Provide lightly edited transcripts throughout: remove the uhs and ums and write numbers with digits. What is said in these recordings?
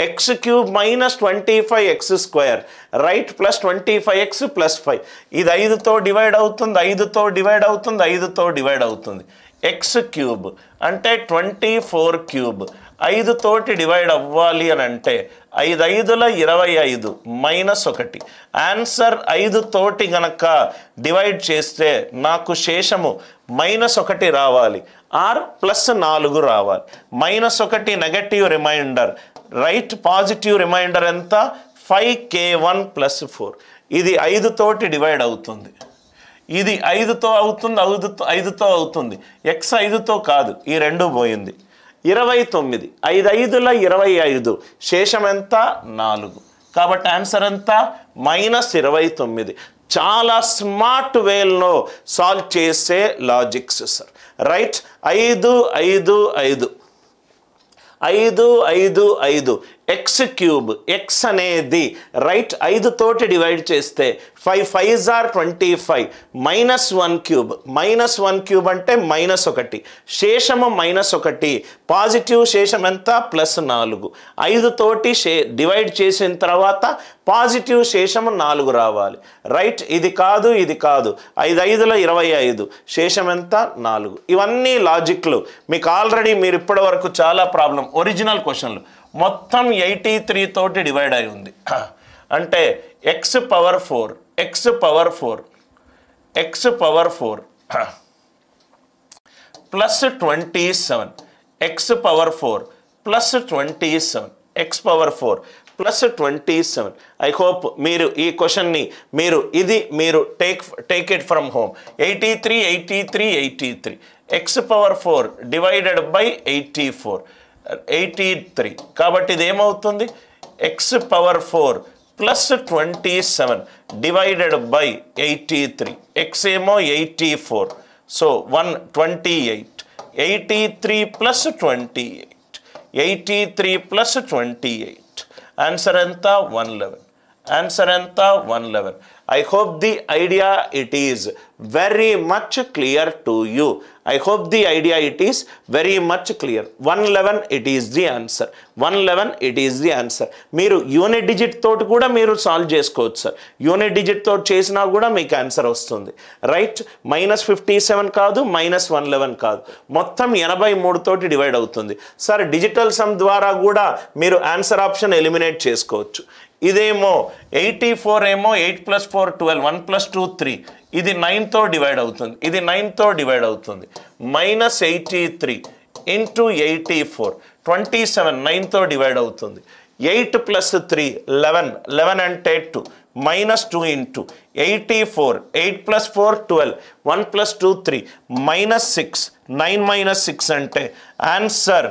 x cube minus 25x square, right, plus 25x plus 5. ఇది 5తో divide అవుతుంది, 5తో divide అవుతుంది, 5తో divide అవుతుంది. x క్యూబ్ అంటే 24 క్యూబ్ 5 తోటి డివైడ్ అవ్వాలి అని అంటే 5 5ల 25 మైనస్ 1. ఆన్సర్ 5 తోటి గనక డివైడ్ చేస్తే నాకు శేషము -1 రావాలి ఆర్ +4 రావాలి. -1 negative remainder, right, positive remainder ఎంత 5k1 + 4. ఇది 5 తోటి డివైడ్ అవుతుంది, ఇది 5తో అవుతుంది, 5తో అవుతుంది. x 5తో కాదు, ఈ 2 పోయింది. 29 5 5ల 25 శేషం ఎంత 4. కాబట్టి ఆన్సర్ ఎంత -29. చాలా స్మార్ట్ వేలో సాల్వ్ చేసే logics sir, right. 5 5 5 5 5 5 x cube, x అనేది రైట్ 5 తోటి డివైడ్ చేస్తే 5 5s are 25 -1 క్యూబ్, -1 క్యూబ్ అంటే -1, శేషము -1, పాజిటివ్ శేషం ఎంత +4. 5 తోటి డివైడ్ చేసిన తర్వాత పాజిటివ్ శేషము 4 రావాలి, రైట్. ఇది కాదు, ఇది కాదు. 5 5ల 25 శేషం ఎంత 4. ఇవన్నీ లాజిక్లు మీకు ఆల్రెడీ మీరు ఇప్పటి వరకు చాలా ప్రాబ్లం ఒరిజినల్ క్వశ్చన్లు మొత్తం 83 తోటి డివైడ్ అయి ఉంది. అంటే x power 4 x power 4 x power 4 plus 27 x power 4 plus 27 x power 4 plus 27. I hope మీరు ఈ క్వశ్చన్ని మీరు take it from home. 83 83 83 x power 4 divided by 83. కాబట్టి ఇది ఏమవుతుంది x power 4 plus 27 divided by 83. x ఏమో 84, సో 128. 83 plus 28, 83 plus 28. ఆన్సర్ ఎంత 111. Answer ఎంత 111. I hope the idea it is very much clear to you. I hope the idea it is very much clear. 111 it is the answer. 111 it is the answer. మీరు unit digit తోటి కూడా మీరు solve చేసుకోవచ్చు sir. Unit digit తోటి చేసినా కూడా మీకు answer వస్తుంది, రైట్. -57 కాదు, -111 కాదు, మొత్తం 83 తోటి డివైడ్ అవుతుంది సార్. డిజిటల్ సమ్ ద్వారా కూడా మీరు ఆన్సర్ ఆప్షన్ ఎలిమినేట్ చేసుకోవచ్చు. ఇదేమో 84 ఏమో 8 + 4 12, 1 + 2 3. ఇది 9తో డివైడ్ అవుతుంది, ఇది 9తో డివైడ్ అవుతుంది. -83 ఇంటూ 84 27 9తో డివైడ్ అవుతుంది. 8 + 3 11, 11 అంటే 2, -2 ఇంటూ 84 8 + 4 12, 1 + 2 3 -6 9 - 6 అంటే ఆన్సర్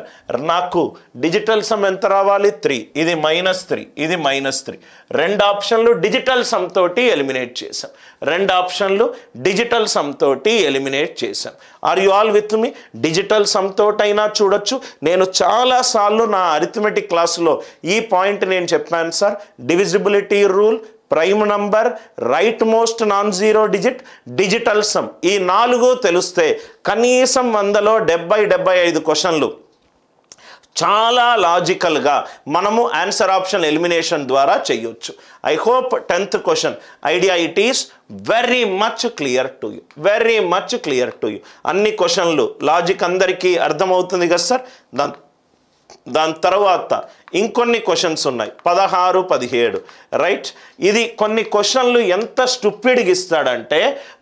నాకు డిజిటల్ సమ్ ఎంత రావాలి 3. ఇది -3, ఇది -3. 2 ఆప్షన్లు డిజిటల్ సమ్ తోటి ఎలిమినేట్ చేసాం, 2 ఆప్షన్లు డిజిటల్ సమ్ తోటి ఎలిమినేట్ చేసాం. Are you all with me? Digital sum తోటైనా చూడొచ్చు. నేను చాలాసార్లు నా అరిథమెటిక్ క్లాసులో ఈ పాయింట్ నేను చెప్పాను sir. Divisibility rule, prime number, right most non zero digit, digital sum, ఈ 4 తెలిస్తే కనీసం 100లో 70-75 క్వశ్చన్లు చాలా లాజికల్గా మనము ఆన్సర్ ఆప్షన్ ఎలిమినేషన్ ద్వారా చేయొచ్చు. I hope 10th question idea it is very much clear to you, very much clear to you. అన్ని క్వశ్చన్లు లాజిక్ అందరికీ అర్థమవుతుంది కదా సార్. దాని తర్వాత ఇంకొన్ని క్వశ్చన్స్ ఉన్నాయి 16 17, రైట్. ఇది కొన్ని క్వశ్చన్లు ఎంత స్టూపిడ్గా ఇస్తాడంటే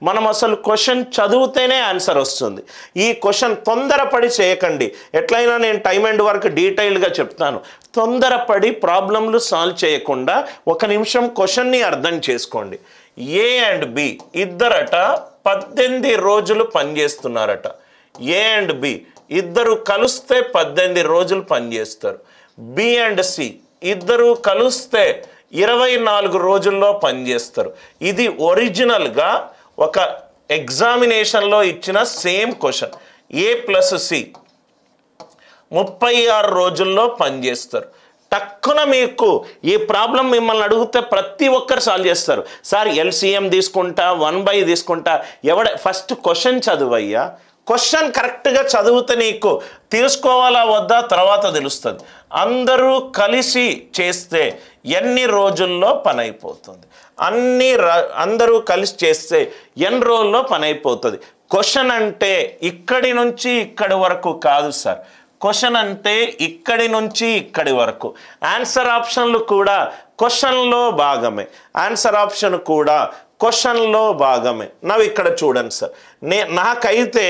మనం అసలు క్వశ్చన్ చదివితేనే ఆన్సర్ వస్తుంది. ఈ క్వశ్చన్ తొందరపడి చేయకండి. ఎట్లయినా నేను టైమ్ అండ్ వర్క్ డీటెయిల్డ్గా చెప్తాను. తొందరపడి ప్రాబ్లంలు సాల్వ్ చేయకుండా 1 నిమిషం క్వశ్చన్ని అర్థం చేసుకోండి. ఏ అండ్ బి ఇద్దరట 18 రోజులు పనిచేస్తున్నారట. ఏ అండ్ బి ఇద్దరు కలిస్తే 18 రోజులు పనిచేస్తారు. బి అండ్ సి ఇద్దరు కలిస్తే 24 రోజుల్లో పనిచేస్తారు. ఇది ఒరిజినల్గా ఒక ఎగ్జామినేషన్లో ఇచ్చిన సేమ్ క్వశ్చన్. ఏ ప్లస్ సి 36 రోజుల్లో పనిచేస్తారు. టక్కున మీకు ఈ ప్రాబ్లం మిమ్మల్ని అడిగితే ప్రతి ఒక్కరు సాల్వ్ చేస్తారు. సార్ ఎల్సిఎం తీసుకుంటా 1/, తీసుకుంటా, ఫస్ట్ క్వశ్చన్ చదువయ్యా, క్వశ్చన్ కరెక్ట్గా చదివితే నీకు తీసుకోవాలా వద్దా తర్వాత తెలుస్తుంది. అందరూ కలిసి చేస్తే ఎన్ని రోజుల్లో పని అయిపోతుంది, అందరూ కలిసి చేస్తే ఎన్ని రోజుల్లో పని అయిపోతుంది. క్వశ్చన్ అంటే ఇక్కడి నుంచి ఇక్కడి వరకు కాదు సార్. క్వశ్చన్ అంటే ఇక్కడి నుంచి ఇక్కడి వరకు. ఆన్సర్ ఆప్షన్లు కూడా క్వశ్చన్లో భాగమే, ఆన్సర్ ఆప్షన్ కూడా క్వశ్చన్లో భాగమే. నవ్వు ఇక్కడ చూడండి సార్, నాకైతే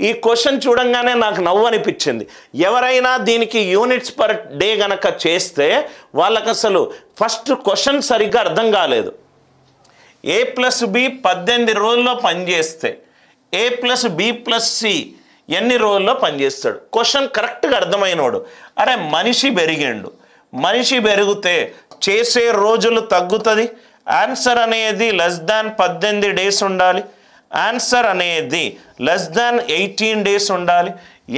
ఈ క్వశ్చన్ చూడంగానే నాకు నవ్వు అనిపించింది. ఎవరైనా దీనికి యూనిట్స్ పర్ డే గనక చేస్తే వాళ్ళకి అసలు ఫస్ట్ క్వశ్చన్ సరిగ్గా అర్థం కాలేదు. A+B 18 రోజుల్లో పనిచేస్తే A+B+C ఎన్ని రోజుల్లో పనిచేస్తాడు? క్వశ్చన్ కరెక్ట్గా అర్థమైనోడు అరే మనిషి పెరిగిండు, మనిషి పెరిగితే చేసే రోజులు తగ్గుతుంది, ఆన్సర్ అనేది <18 days ఉండాలి, ఆన్సర్ అనేది <18 days ఉండాలి.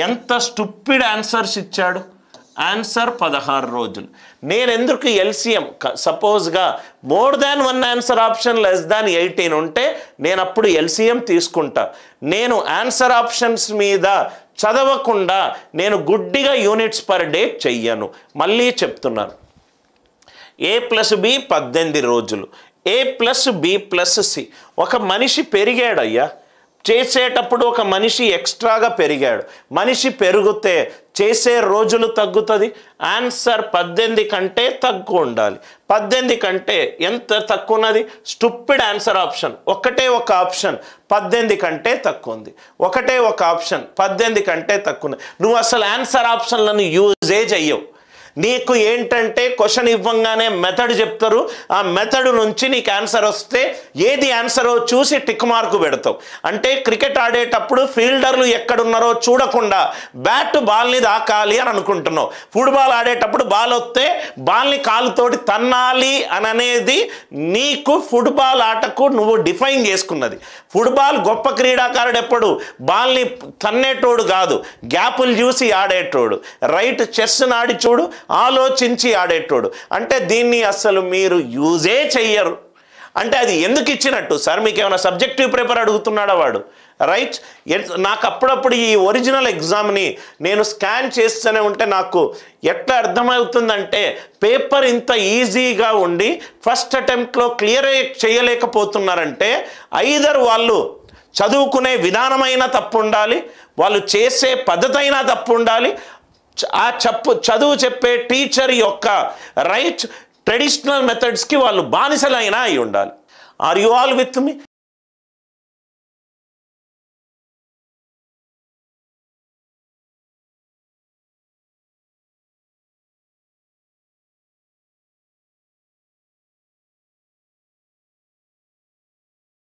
ఎంత స్టూపిడ్ ఆన్సర్స్ ఇచ్చాడు. ఆన్సర్ 16 రోజులు. నేను ఎందుకు ఎల్సిఎం సపోజ్గా మోర్ దాన్ 1 ఆన్సర్ ఆప్షన్ <18 ఉంటే నేను అప్పుడు ఎల్సిఎం తీసుకుంటా. నేను ఆన్సర్ ఆప్షన్స్ మీద చదవకుండా నేను గుడ్డిగా యూనిట్స్ పర్ డే చెయ్యను. మళ్ళీ చెప్తున్నాను, A+B 18 రోజులు, A+B+C. ఒక మనిషి పెరిగాడయ్యా, చేసేటప్పుడు ఒక మనిషి ఎక్స్ట్రాగా పెరిగాడు. మనిషి పెరిగితే చేసే రోజులు తగ్గుతుంది. ఆన్సర్ 18 కంటే తక్కువ ఉండాలి. 18 కంటే ఎంత తక్కువ ఉన్నది? Stupid answer option. ఒకటే ఒక ఆప్షన్ 18 కంటే తక్కువ ఉంది, ఒకటే ఒక ఆప్షన్ 18 కంటే తక్కువ ఉంది. నువ్వు అసలు ఆన్సర్ ఆప్షన్లను యూజే చెయ్యవు. నీకు ఏంటంటే క్వశ్చన్ ఇవ్వంగానే మెథడ్ చెప్తారు, ఆ మెథడ్ నుంచి నీకు ఆన్సర్ వస్తే ఏది ఆన్సరో చూసి టిక్ మార్కు పెడతావు. అంటే క్రికెట్ ఆడేటప్పుడు ఫీల్డర్లు ఎక్కడున్నారో చూడకుండా బ్యాట్ బాల్ని దాకాలి అని అనుకుంటున్నావు. ఫుట్బాల్ ఆడేటప్పుడు బాల్ వస్తే బాల్ని కాలుతోటి తన్నాలి అని అనేది నీకు ఫుట్బాల్ ఆటకు నువ్వు డిఫైన్ చేసుకున్నది. ఫుట్బాల్ గొప్ప క్రీడాకారుడు ఎప్పుడు బాల్ని తన్నేటోడు కాదు, గ్యాపులు చూసి ఆడేటోడు. రైట్ చెస్ని ఆడి చూడు, ఆలోచించి ఆడేటోడు. అంటే దీన్ని అసలు మీరు యూజే చెయ్యరు. అంటే అది ఎందుకు ఇచ్చినట్టు సార్? మీకు ఏమైనా సబ్జెక్టివ్ పేపర్ అడుగుతున్నాడా వాడు? రైట్. నాకు అప్పుడప్పుడు ఈ ఒరిజినల్ ఎగ్జామ్ని నేను స్కాన్ చేస్తూనే ఉంటే నాకు ఎట్లా అర్థమవుతుందంటే పేపర్ ఇంత ఈజీగా ఉండి ఫస్ట్ అటెంప్ట్లో క్లియర్ చేయలేకపోతున్నారంటే ఐదర్ వాళ్ళు చదువుకునే విధానమైనా తప్పు ఉండాలి, వాళ్ళు చేసే పద్ధతి అయినా తప్పు ఉండాలి, ఆ చదువు చెప్పే టీచర్ యొక్క రైట్ ట్రెడిషనల్ మెథడ్స్కి వాళ్ళు బానిసలైనా అయి ఉండాలి. Are you all with me?